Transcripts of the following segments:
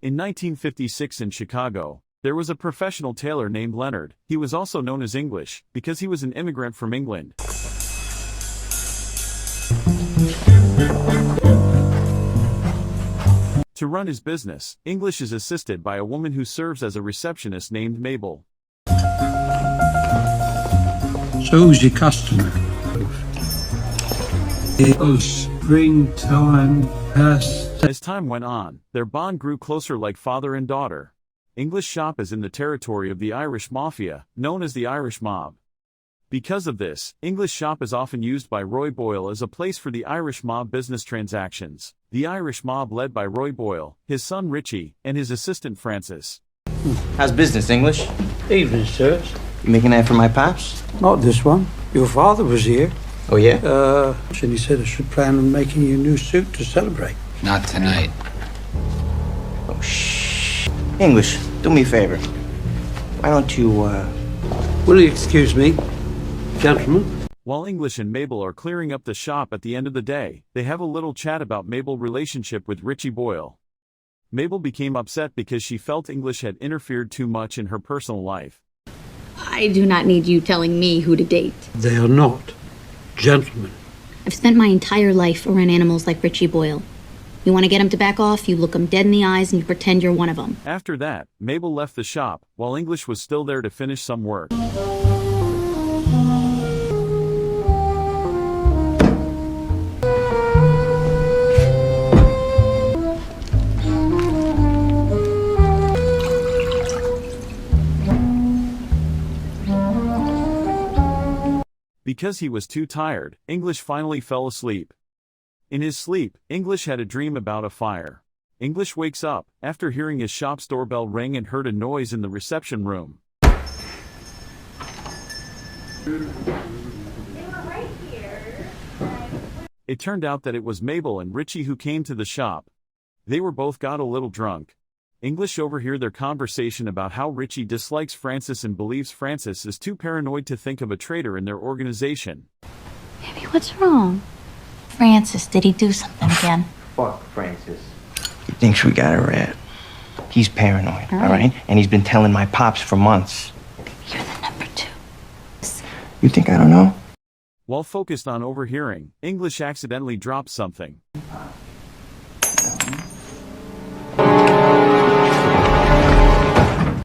In 1956 in Chicago, there was a professional tailor named Leonard. He was also known as English, because he was an immigrant from England. To run his business, English is assisted by a woman who serves as a receptionist named Mabel. So who's your customer? It was springtime past. As time went on, their bond grew closer like father and daughter. English shop is in the territory of the Irish mafia, known as the Irish mob. Because of this, English shop is often used by Roy Boyle as a place for the Irish mob business transactions. The Irish mob led by Roy Boyle, his son Richie, and his assistant Francis. How's business, English? Evening, sirs. You making that for my pops? Not this one. Your father was here. Oh, yeah? And he said I should plan on making you a new suit to celebrate. Not tonight. Oh, shh. English, do me a favor. Why don't you, Will you excuse me, gentlemen? While English and Mabel are clearing up the shop at the end of the day, they have a little chat about Mabel's relationship with Richie Boyle. Mabel became upset because she felt English had interfered too much in her personal life. I do not need you telling me who to date. They are not gentlemen. I've spent my entire life around animals like Richie Boyle. You want to get him to back off, you look him dead in the eyes and you pretend you're one of them. After that, Mabel left the shop, while English was still there to finish some work. Because he was too tired, English finally fell asleep. In his sleep, English had a dream about a fire. English wakes up, after hearing his shop's doorbell ring and heard a noise in the reception room. They were right here. It turned out that it was Mabel and Richie who came to the shop. They were both got a little drunk. English overhear their conversation about how Richie dislikes Francis and believes Francis is too paranoid to think of a traitor in their organization. Baby, what's wrong? Francis, did he do something again? Fuck Francis. He thinks we got a rat. He's paranoid, all right? And he's been telling my pops for months. You're the number two. You think I don't know? While focused on overhearing, English accidentally drops something.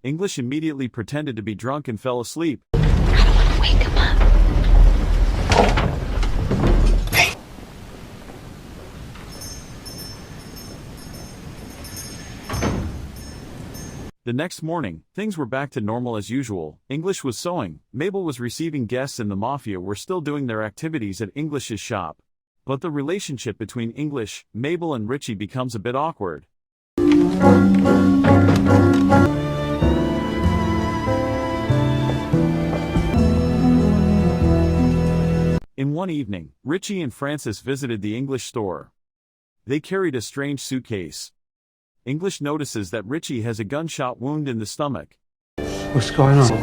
English immediately pretended to be drunk and fell asleep. I don't want to wake him up. Hey. The next morning, things were back to normal as usual. English was sewing, Mabel was receiving guests, and the mafia were still doing their activities at English's shop. But the relationship between English, Mabel and Richie becomes a bit awkward. In one evening, Richie and Francis visited the English store. They carried a strange suitcase. English notices that Richie has a gunshot wound in the stomach. What's going on?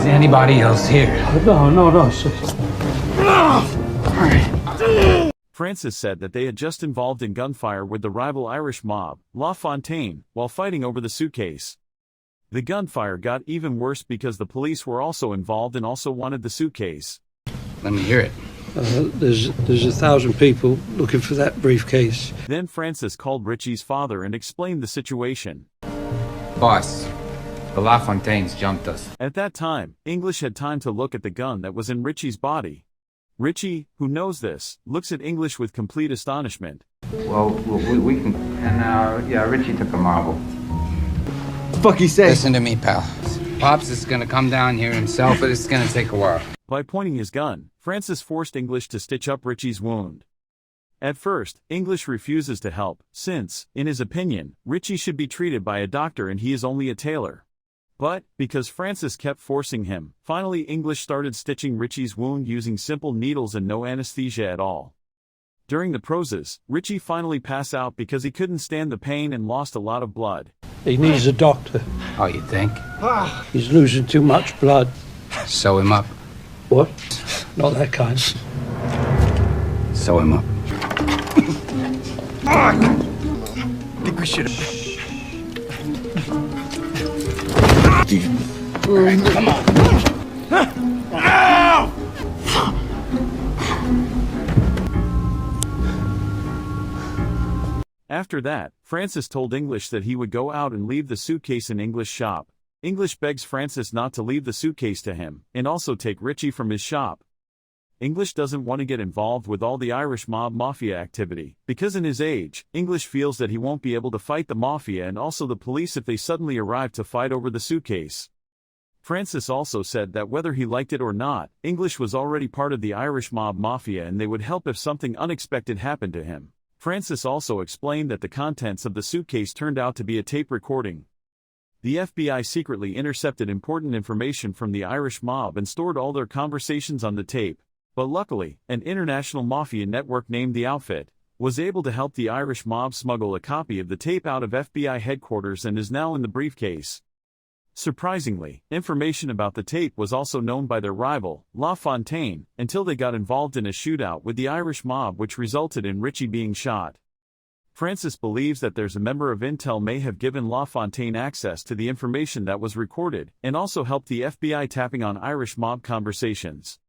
Is anybody else here? No. Francis said that they had just involved in gunfire with the rival Irish mob, La Fontaine, while fighting over the suitcase. The gunfire got even worse because the police were also involved and also wanted the suitcase. Let me hear it. There's 1,000 people looking for that briefcase. Then Francis called Richie's father and explained the situation. Boss, the La Fontaines jumped us. At that time, English had time to look at the gun that was in Richie's body. Richie, who knows this, looks at English with complete astonishment. Well, we can. And, Richie took a marble. What the fuck he say? Listen to me, pal. Pops is gonna come down here himself, but it's gonna take a while. By pointing his gun, Francis forced English to stitch up Richie's wound. At first, English refuses to help, since, in his opinion, Richie should be treated by a doctor and he is only a tailor. But, because Francis kept forcing him, finally English started stitching Richie's wound using simple needles and no anesthesia at all. During the process, Richie finally passed out because he couldn't stand the pain and lost a lot of blood. He needs a doctor. Oh, you think? He's losing too much blood. Sew him up. What? Not that kind. Sew him up. I think we should have. both of you. All right, come on. Ow! After that, Francis told English that he would go out and leave the suitcase in English's shop. English begs Francis not to leave the suitcase to him, and also take Richie from his shop. English doesn't want to get involved with all the Irish mob mafia activity, because in his age, English feels that he won't be able to fight the mafia and also the police if they suddenly arrive to fight over the suitcase. Francis also said that whether he liked it or not, English was already part of the Irish mob mafia and they would help if something unexpected happened to him. Francis also explained that the contents of the suitcase turned out to be a tape recording. The FBI secretly intercepted important information from the Irish mob and stored all their conversations on the tape, but luckily, an international mafia network named The Outfit was able to help the Irish mob smuggle a copy of the tape out of FBI headquarters and is now in the briefcase. Surprisingly, information about the tape was also known by their rival, La Fontaine, until they got involved in a shootout with the Irish mob which resulted in Richie being shot. Francis believes that there's a member of Intel may have given La Fontaine access to the information that was recorded, and also helped the FBI tapping on Irish mob conversations.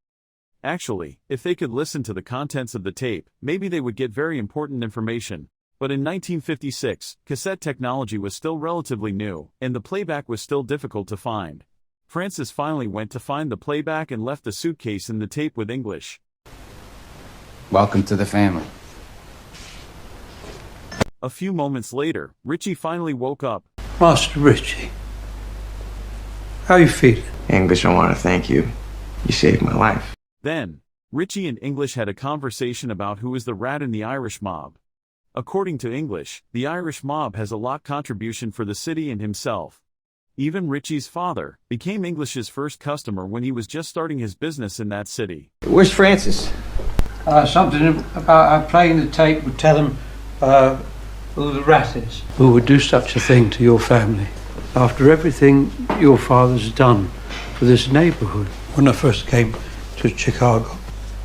Actually, if they could listen to the contents of the tape, maybe they would get very important information. But in 1956, cassette technology was still relatively new, and the playback was still difficult to find. Francis finally went to find the playback and left the suitcase and the tape with English. Welcome to the family. A few moments later, Richie finally woke up. Master Richie, how you feeling? English, I want to thank you. You saved my life. Then, Richie and English had a conversation about who is the rat in the Irish mob. According to English, the Irish mob has a lot contribution for the city and himself. Even Richie's father became English's first customer when he was just starting his business in that city. Where's Francis? Something about playing the tape would tell him who the rat is. Who would do such a thing to your family? After everything your father's done for this neighborhood. When I first came to Chicago,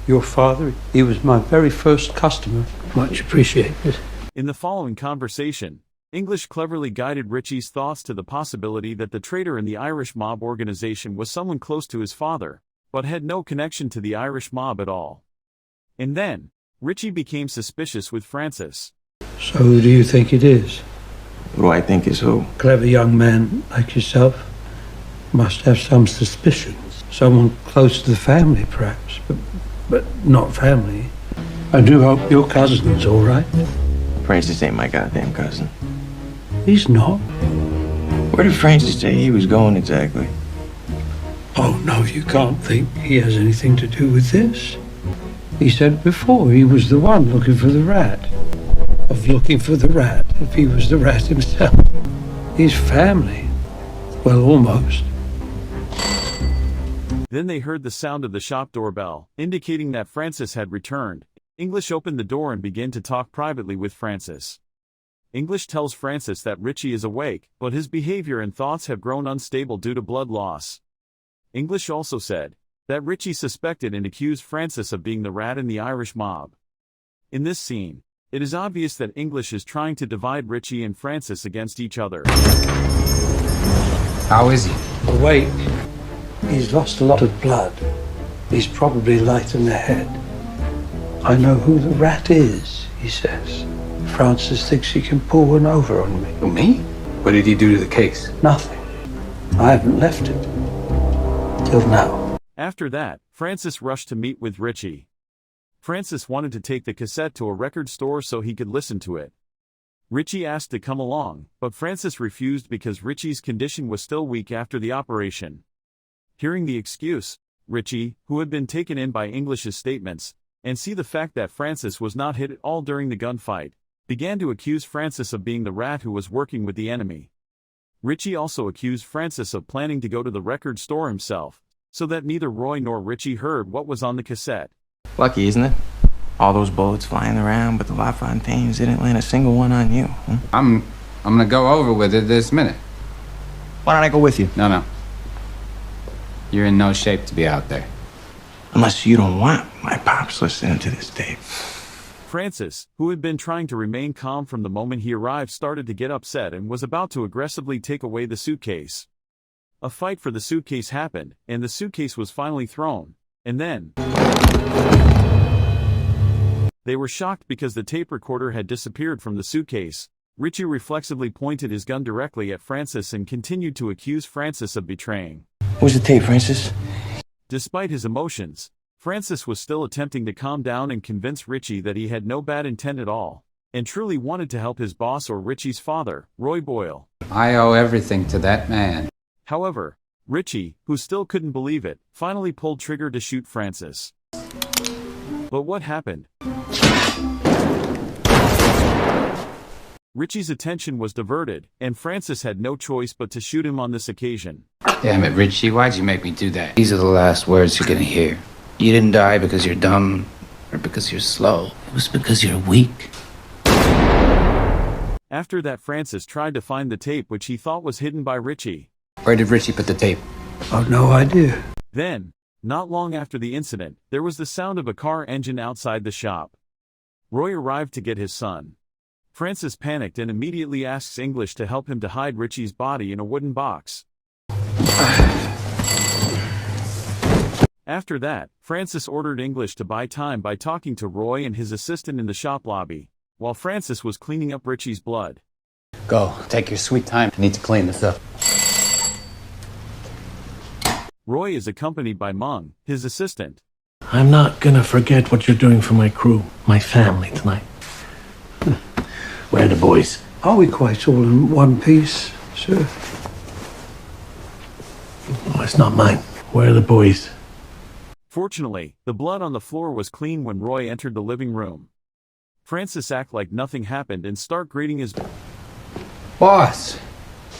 your father, he was my very first customer. Much appreciated. In the following conversation, English cleverly guided Richie's thoughts to the possibility that the traitor in the Irish mob organization was someone close to his father, but had no connection to the Irish mob at all. And then, Richie became suspicious with Francis. So who do you think it is? What do I think is who? Clever young man like yourself must have some suspicions. Someone close to the family, perhaps, but not family. I do hope your cousin's all right. Francis ain't my goddamn cousin. He's not. Where did Francis say he was going exactly? Oh, no, you can't think he has anything to do with this. He said before he was the one looking for the rat. Of looking for the rat, if he was the rat himself. His family. Well, almost. Then they heard the sound of the shop doorbell, indicating that Francis had returned. English opened the door and began to talk privately with Francis. English tells Francis that Richie is awake, but his behavior and thoughts have grown unstable due to blood loss. English also said that Richie suspected and accused Francis of being the rat in the Irish mob. In this scene, it is obvious that English is trying to divide Richie and Francis against each other. How is he? Awake. He's lost a lot of blood. He's probably light in the head. I know who the rat is, he says. Francis thinks he can pull one over on me. Who, me? What did he do to the case? Nothing. I haven't left it. Till now. After that, Francis rushed to meet with Richie. Francis wanted to take the cassette to a record store so he could listen to it. Richie asked to come along, but Francis refused because Richie's condition was still weak after the operation. Hearing the excuse, Richie, who had been taken in by English's statements, and see the fact that Francis was not hit at all during the gunfight, began to accuse Francis of being the rat who was working with the enemy. Richie also accused Francis of planning to go to the record store himself, so that neither Roy nor Richie heard what was on the cassette. Lucky, isn't it? All those bullets flying around, but the La Fontaines didn't land a single one on you. Huh? I'm gonna go over with it this minute. Why don't I go with you? No. You're in no shape to be out there. Unless you don't want my pops listening to this tape. Francis, who had been trying to remain calm from the moment he arrived, started to get upset and was about to aggressively take away the suitcase. A fight for the suitcase happened, and the suitcase was finally thrown. And then they were shocked because the tape recorder had disappeared from the suitcase. Richie reflexively pointed his gun directly at Francis and continued to accuse Francis of betraying. Where's the tape, Francis? Despite his emotions, Francis was still attempting to calm down and convince Richie that he had no bad intent at all, and truly wanted to help his boss or Richie's father, Roy Boyle. I owe everything to that man. However, Richie, who still couldn't believe it, finally pulled trigger to shoot Francis. But what happened? Richie's attention was diverted, and Francis had no choice but to shoot him on this occasion. Damn it, Richie, why'd you make me do that? These are the last words you're gonna hear. You didn't die because you're dumb or because you're slow. It was because you're weak. After that, Francis tried to find the tape which he thought was hidden by Richie. Where did Richie put the tape? I've no idea. Then, not long after the incident, there was the sound of a car engine outside the shop. Roy arrived to get his son. Francis panicked and immediately asks English to help him to hide Richie's body in a wooden box. After that, Francis ordered English to buy time by talking to Roy and his assistant in the shop lobby, while Francis was cleaning up Richie's blood. Go, take your sweet time. I need to clean this up. Roy is accompanied by Mung, his assistant. I'm not gonna forget what you're doing for my crew, my family tonight. Where are the boys? Are we quite all in one piece, sir? Oh, it's not mine. Where are the boys? Fortunately, the blood on the floor was clean when Roy entered the living room. Francis acted like nothing happened and started greeting his Boss!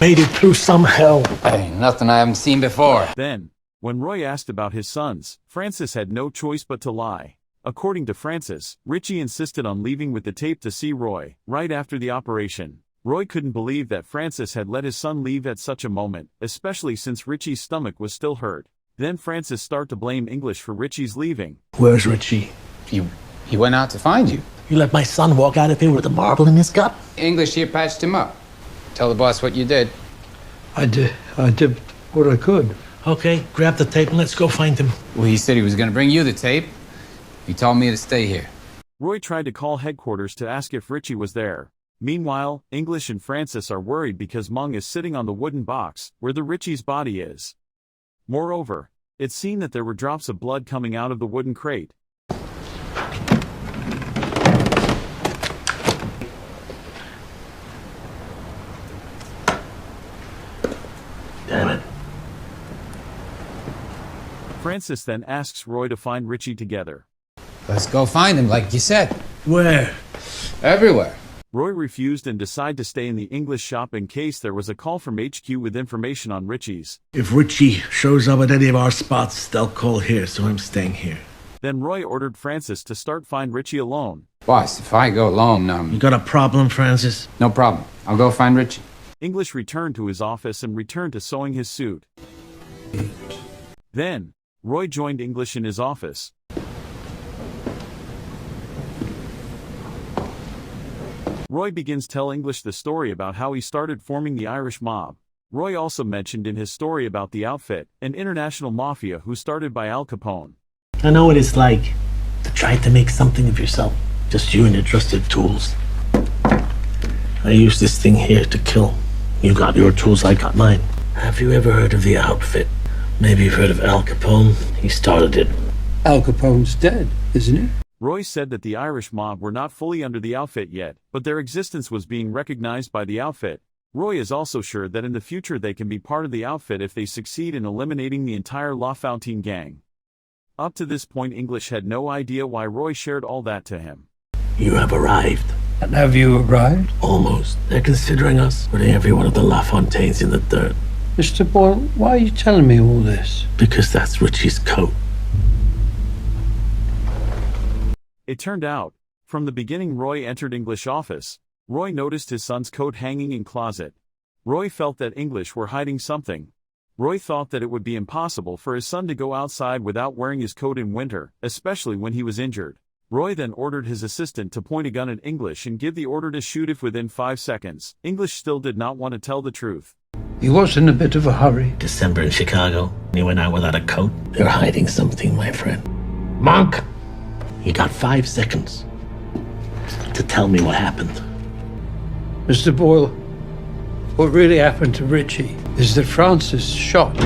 Made it through some hell. Hey, nothing I haven't seen before. Then, when Roy asked about his sons, Francis had no choice but to lie. According to Francis, Richie insisted on leaving with the tape to see Roy, right after the operation. Roy couldn't believe that Francis had let his son leave at such a moment, especially since Richie's stomach was still hurt. Then Francis started to blame English for Richie's leaving. Where's Richie? He went out to find you. You let my son walk out of here with a marble in his gut? English here patched him up. Tell the boss what you did. I did what I could. Okay, grab the tape and let's go find him. Well, he said he was gonna bring you the tape. He told me to stay here. Roy tried to call headquarters to ask if Richie was there. Meanwhile, English and Francis are worried because Mung is sitting on the wooden box, where the Richie's body is. Moreover, it's seen that there were drops of blood coming out of the wooden crate. Damn it. Francis then asks Roy to find Richie together. Let's go find him, like you said. Where? Everywhere. Roy refused and decided to stay in the English shop in case there was a call from HQ with information on Richie's. If Richie shows up at any of our spots, they'll call here, so I'm staying here. Then Roy ordered Francis to start find Richie alone. Boss, if I go alone, You got a problem, Francis? no problem. I'll go find Richie. English returned to his office and returned to sewing his suit. Then, Roy joined English in his office. Roy begins tell English the story about how he started forming the Irish mob. Roy also mentioned in his story about the outfit, an international mafia who started by Al Capone. I know what it's like to try to make something of yourself. Just you and your trusted tools. I use this thing here to kill. You got your tools, I got mine. Have you ever heard of the outfit? Maybe you've heard of Al Capone. He started it. Al Capone's dead, isn't he? Roy said that the Irish mob were not fully under the outfit yet, but their existence was being recognized by the outfit. Roy is also sure that in the future they can be part of the outfit if they succeed in eliminating the entire LaFontaine gang. Up to this point, English had no idea why Roy shared all that to him. You have arrived. And have you arrived? Almost. They're considering us putting every one of the LaFontaines in the dirt. Mr. Boyle, why are you telling me all this? Because that's Richie's coat. It turned out, from the beginning Roy entered English office, Roy noticed his son's coat hanging in closet. Roy felt that English were hiding something. Roy thought that it would be impossible for his son to go outside without wearing his coat in winter, especially when he was injured. Roy then ordered his assistant to point a gun at English and give the order to shoot if within 5 seconds. English still did not want to tell the truth. He was in a bit of a hurry. December in Chicago. He went out without a coat. They're hiding something, my friend. Monk! You got 5 seconds to tell me what happened. Mr. Boyle, what really happened to Richie is that Francis shot.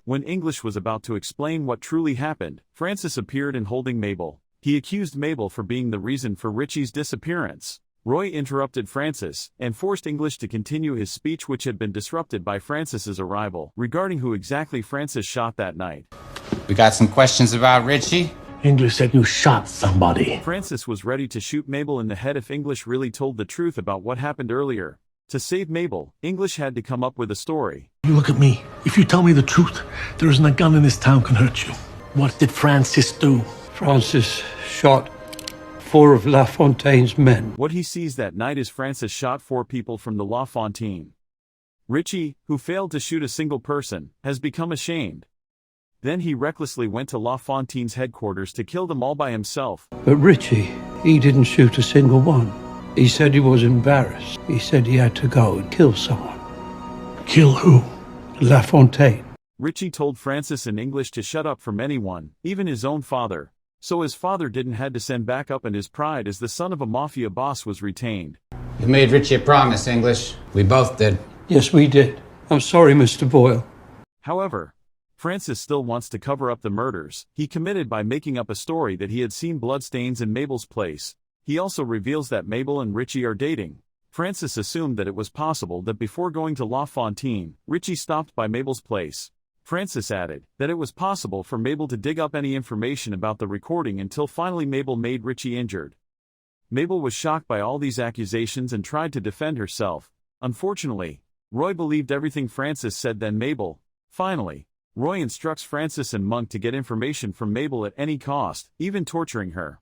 When English was about to explain what truly happened, Francis appeared and holding Mabel. He accused Mabel for being the reason for Richie's disappearance. Roy interrupted Francis and forced English to continue his speech, which had been disrupted by Francis's arrival, regarding who exactly Francis shot that night. We got some questions about Richie. English said you shot somebody. Francis was ready to shoot Mabel in the head if English really told the truth about what happened earlier. To save Mabel, English had to come up with a story. You look at me. If you tell me the truth, there isn't a gun in this town can hurt you. What did Francis do? Francis shot 4 of La Fontaine's men. What he sees that night is Francis shot 4 people from the La Fontaine. Richie, who failed to shoot a single person, has become ashamed. Then he recklessly went to La Fontaine's headquarters to kill them all by himself. But Richie, he didn't shoot a single one. He said he was embarrassed. He said he had to go and kill someone. Kill who? La Fontaine. Richie told Francis in English to shut up from anyone, even his own father. So his father didn't had to send back up, and his pride as the son of a mafia boss was retained. You made Richie a promise, English. We both did. Yes, we did. I'm sorry, Mr. Boyle. However, Francis still wants to cover up the murders he committed by making up a story that he had seen bloodstains in Mabel's place. He also reveals that Mabel and Richie are dating. Francis assumed that it was possible that before going to La Fontaine, Richie stopped by Mabel's place. Francis added that it was possible for Mabel to dig up any information about the recording until finally Mabel made Richie injured. Mabel was shocked by all these accusations and tried to defend herself. Unfortunately, Roy believed everything Francis said. Then finally, Roy instructs Francis and Monk to get information from Mabel at any cost, even torturing her.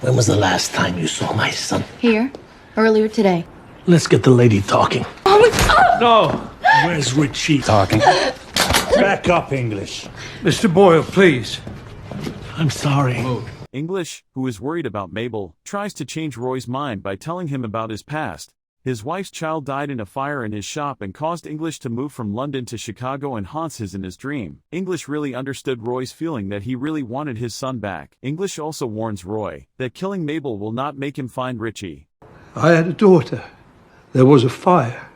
When was the last time you saw my son? Here. Earlier today. Let's get the lady talking. No! Where's Richie? Talking. Back up, English. Mr. Boyle, please. I'm sorry. English, who is worried about Mabel, tries to change Roy's mind by telling him about his past. His wife's child died in a fire in his shop and caused English to move from London to Chicago and haunts his in his dream. English really understood Roy's feeling that he really wanted his son back. English also warns Roy that killing Mabel will not make him find Richie. I had a daughter. There was a fire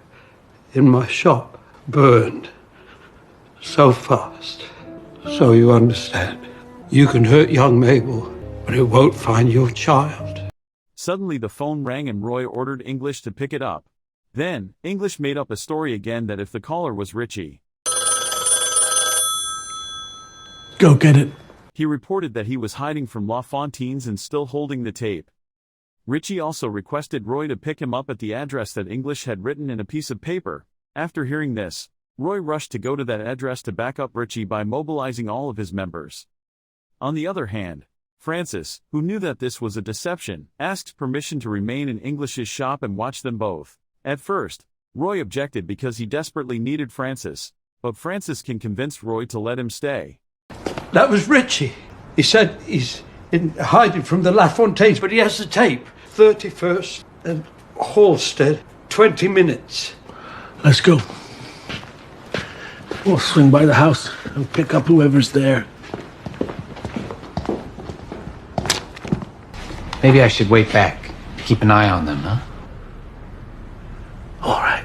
in my shop. Burned. So fast. So you understand. You can hurt young Mabel, but it won't find your child. Suddenly the phone rang and Roy ordered English to pick it up. Then, English made up a story again that if the caller was Richie. Go get it. He reported that he was hiding from La Fontaine's and still holding the tape. Richie also requested Roy to pick him up at the address that English had written in a piece of paper. After hearing this, Roy rushed to go to that address to back up Richie by mobilizing all of his members. On the other hand, Francis, who knew that this was a deception, asked permission to remain in English's shop and watch them both. At first, Roy objected because he desperately needed Francis, but Francis can convince Roy to let him stay. That was Richie. He said he's in hiding from the La Fontaines, but he has the tape. 31st and Halstead, 20 minutes. Let's go. We'll swing by the house and pick up whoever's there. Maybe I should wait back. Keep an eye on them, huh? All right.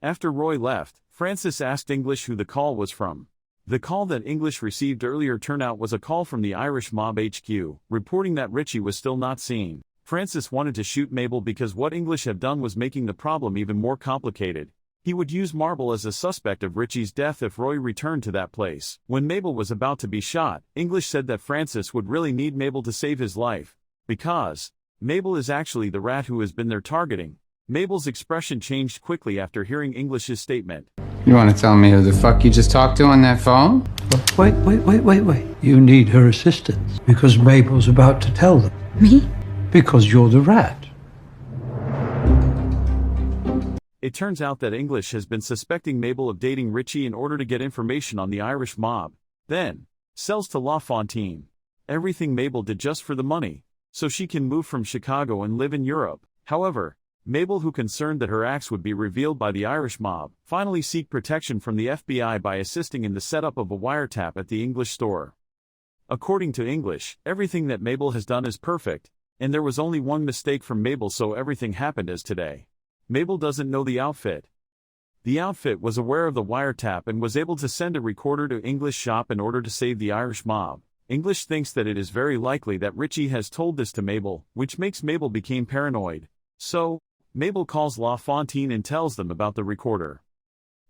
After Roy left, Francis asked English who the call was from. The call that English received earlier turned out was a call from the Irish mob HQ, reporting that Richie was still not seen. Francis wanted to shoot Mabel because what English had done was making the problem even more complicated. He would use Marble as a suspect of Richie's death if Roy returned to that place. When Mabel was about to be shot, English said that Francis would really need Mabel to save his life, because Mabel is actually the rat who has been their targeting. Mabel's expression changed quickly after hearing English's statement. You want to tell me who the fuck you just talked to on that phone? Wait. You need her assistance, because Mabel's about to tell them. Me? Because you're the rat. It turns out that English has been suspecting Mabel of dating Richie in order to get information on the Irish mob. Then, sells to La Fontaine. Everything Mabel did just for the money. so she can move from Chicago and live in Europe. However, Mabel, who concerned that her acts would be revealed by the Irish mob, finally seek protection from the FBI by assisting in the setup of a wiretap at the English store. According to English, everything that Mabel has done is perfect, and there was only one mistake from Mabel, so everything happened as today. Mabel doesn't know the outfit. The outfit was aware of the wiretap and was able to send a recorder to English shop in order to save the Irish mob. English thinks that it is very likely that Richie has told this to Mabel, which makes Mabel become paranoid. So, Mabel calls LaFontaine and tells them about the recorder.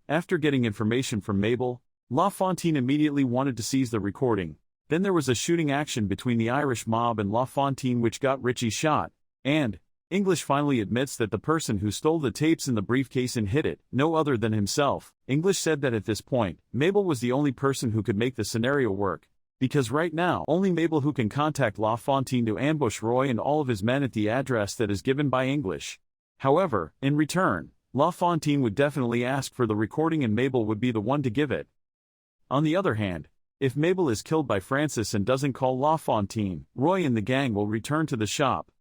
After getting information from Mabel, LaFontaine immediately wanted to seize the recording. Then there was a shooting action between the Irish mob and LaFontaine which got Richie shot, and English finally admits that the person who stole the tapes in the briefcase and hid it, no other than himself. English said that at this point, Mabel was the only person who could make the scenario work, because right now, only Mabel who can contact LaFontaine to ambush Roy and all of his men at the address that is given by English. However, in return, LaFontaine would definitely ask for the recording and Mabel would be the one to give it. On the other hand, if Mabel is killed by Francis and doesn't call LaFontaine, Roy and the gang will return to the shop.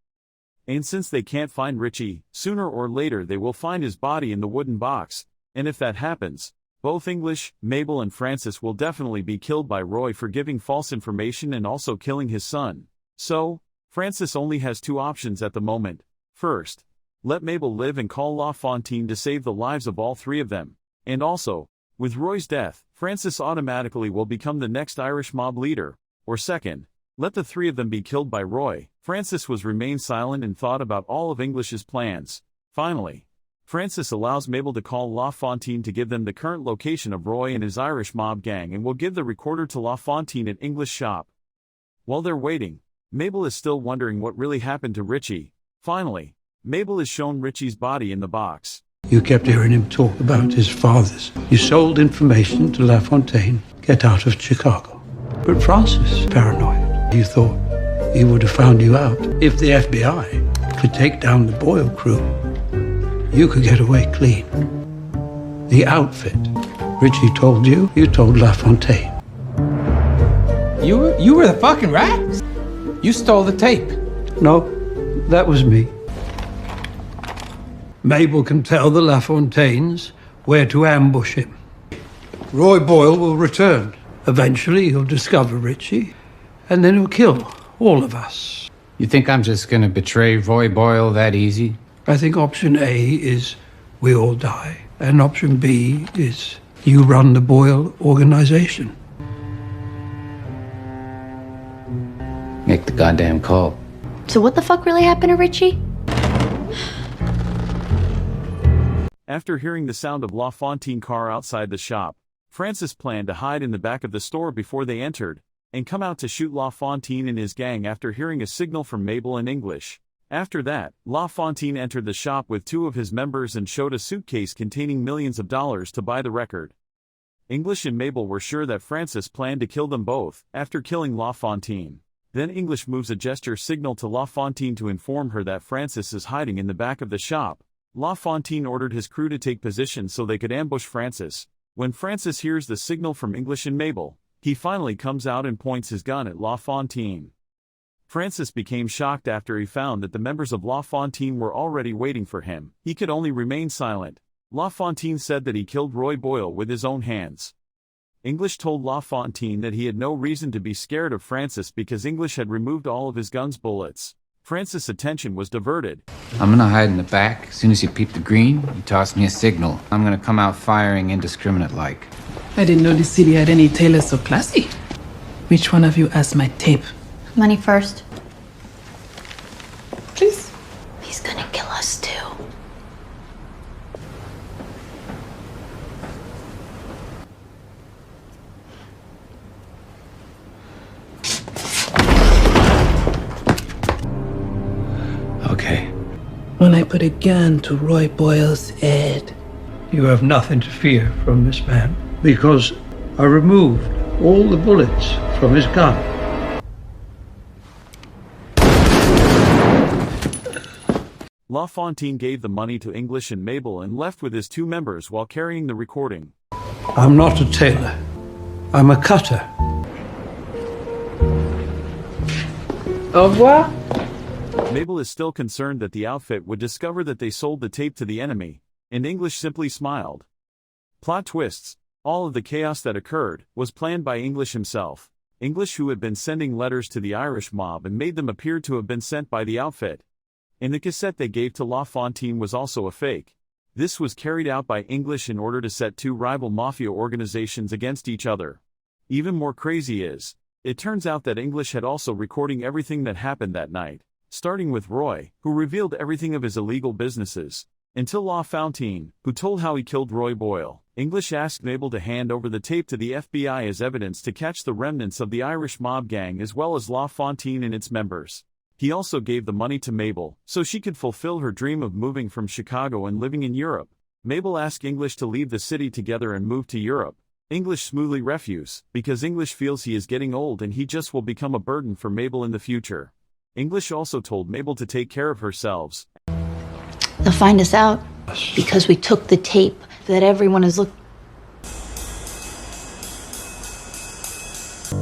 And since they can't find Richie, sooner or later they will find his body in the wooden box, and if that happens, both English, Mabel and Francis will definitely be killed by Roy for giving false information and also killing his son. So, Francis only has two options at the moment. First, let Mabel live and call LaFontaine to save the lives of all three of them, and also, with Roy's death, Francis automatically will become the next Irish mob leader. Or second, let the three of them be killed by Roy. Francis was remain silent and thought about all of English's plans. Finally, Francis allows Mabel to call LaFontaine to give them the current location of Roy and his Irish mob gang and will give the recorder to LaFontaine at English shop. While they're waiting, Mabel is still wondering what really happened to Richie. Finally, Mabel is shown Richie's body in the box. You kept hearing him talk about his fathers. You sold information to LaFontaine. Get out of Chicago. But Francis, paranoid, you thought he would have found you out. If the FBI could take down the Boyle crew, you could get away clean. The outfit Richie told you, you told LaFontaine. You were the fucking rat? You stole the tape. No, that was me. Mabel can tell the LaFontaines where to ambush him. Roy Boyle will return. Eventually he'll discover Richie, and then he'll kill all of us. You think I'm just gonna betray Roy Boyle that easy? I think option A is we all die, and option B is you run the Boyle organization. Make the goddamn call. So what the fuck really happened to Richie? After hearing the sound of LaFontaine car outside the shop, Francis planned to hide in the back of the store before they entered, and come out to shoot LaFontaine and his gang after hearing a signal from Mabel in English. After that, LaFontaine entered the shop with two of his members and showed a suitcase containing millions of dollars to buy the record. English and Mabel were sure that Francis planned to kill them both, after killing LaFontaine. Then English moves a gesture signal to LaFontaine to inform her that Francis is hiding in the back of the shop. LaFontaine ordered his crew to take position so they could ambush Francis. When Francis hears the signal from English and Mabel, he finally comes out and points his gun at LaFontaine. Francis became shocked after he found that the members of LaFontaine were already waiting for him. He could only remain silent. LaFontaine said that he killed Roy Boyle with his own hands. English told LaFontaine that he had no reason to be scared of Francis because English had removed all of his gun's bullets. Francis' attention was diverted. I'm gonna hide in the back. As soon as you peep the green, you toss me a signal. I'm gonna come out firing indiscriminate-like. I didn't know the city had any tailors so classy. Which one of you has my tape? Money first. Please. He's gonna kill us too. Okay. When I put a gun to Roy Boyle's head. You have nothing to fear from this man, because I removed all the bullets from his gun. LaFontaine gave the money to English and Mabel and left with his two members while carrying the recording. I'm not a tailor. I'm a cutter. Au revoir. Mabel is still concerned that the outfit would discover that they sold the tape to the enemy, and English simply smiled. Plot twists. All of the chaos that occurred was planned by English himself. English, who had been sending letters to the Irish mob and made them appear to have been sent by the outfit. And the cassette they gave to La Fontaine was also a fake. This was carried out by English in order to set two rival mafia organizations against each other. Even more crazy is, it turns out that English had also recording everything that happened that night, starting with Roy, who revealed everything of his illegal businesses, until La Fontaine, who told how he killed Roy Boyle. English asked Mabel to hand over the tape to the FBI as evidence to catch the remnants of the Irish mob gang as well as La Fontaine and its members. He also gave the money to Mabel, so she could fulfill her dream of moving from Chicago and living in Europe. Mabel asked English to leave the city together and move to Europe. English smoothly refuses, because English feels he is getting old and he just will become a burden for Mabel in the future. English also told Mabel to take care of herself. They'll find us out because we took the tape that everyone is looking.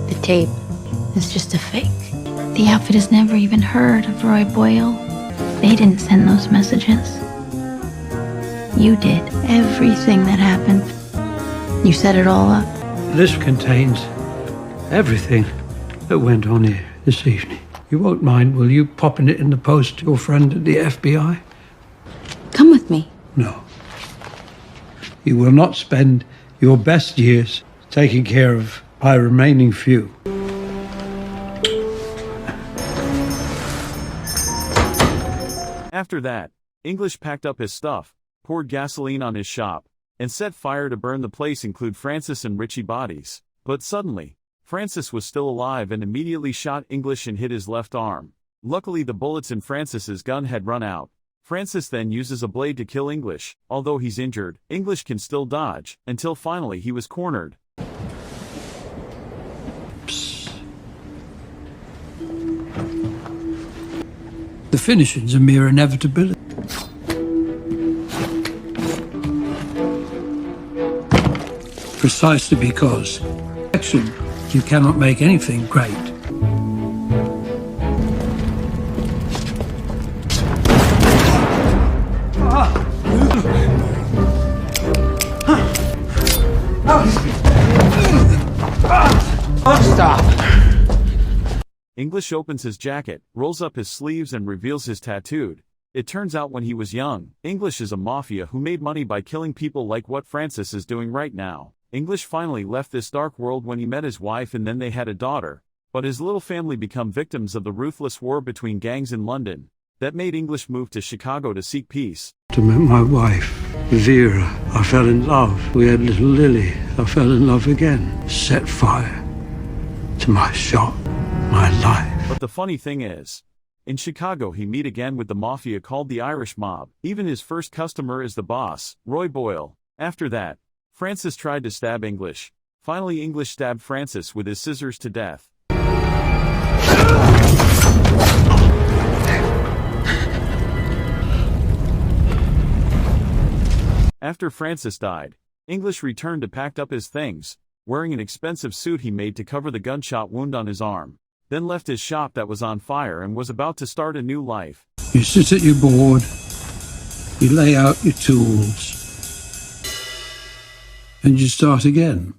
The tape is just a fake. The outfit has never even heard of Roy Boyle. They didn't send those messages. You did everything that happened. You set it all up. This contains everything that went on here this evening. You won't mind, will you, popping it in the post to your friend at the FBI? Come with me. No. You will not spend your best years taking care of my remaining few. After that, English packed up his stuff, poured gasoline on his shop, and set fire to burn the place, include Francis and Richie bodies. But suddenly, Francis was still alive and immediately shot English and hit his left arm. Luckily, the bullets in Francis's gun had run out. Francis then uses a blade to kill English. Although he's injured, English can still dodge, until finally he was cornered. The finishing's a mere inevitability. Precisely because action, you cannot make anything great. Stop! English opens his jacket, rolls up his sleeves and reveals his tattooed. It turns out when he was young, English is a mafia who made money by killing people like what Francis is doing right now. English finally left this dark world when he met his wife and then they had a daughter, but his little family become victims of the ruthless war between gangs in London. That made English move to Chicago to seek peace. I met my wife, Vera. I fell in love. We had little Lily. I fell in love again. Set fire to my shop, my life. But the funny thing is, in Chicago he meet again with the mafia called the Irish mob. Even his first customer is the boss, Roy Boyle. After that, Francis tried to stab English. Finally, English stabbed Francis with his scissors to death. After Francis died, English returned to pack up his things, wearing an expensive suit he made to cover the gunshot wound on his arm, then left his shop that was on fire and was about to start a new life. You sit at your board, you lay out your tools, and you start again.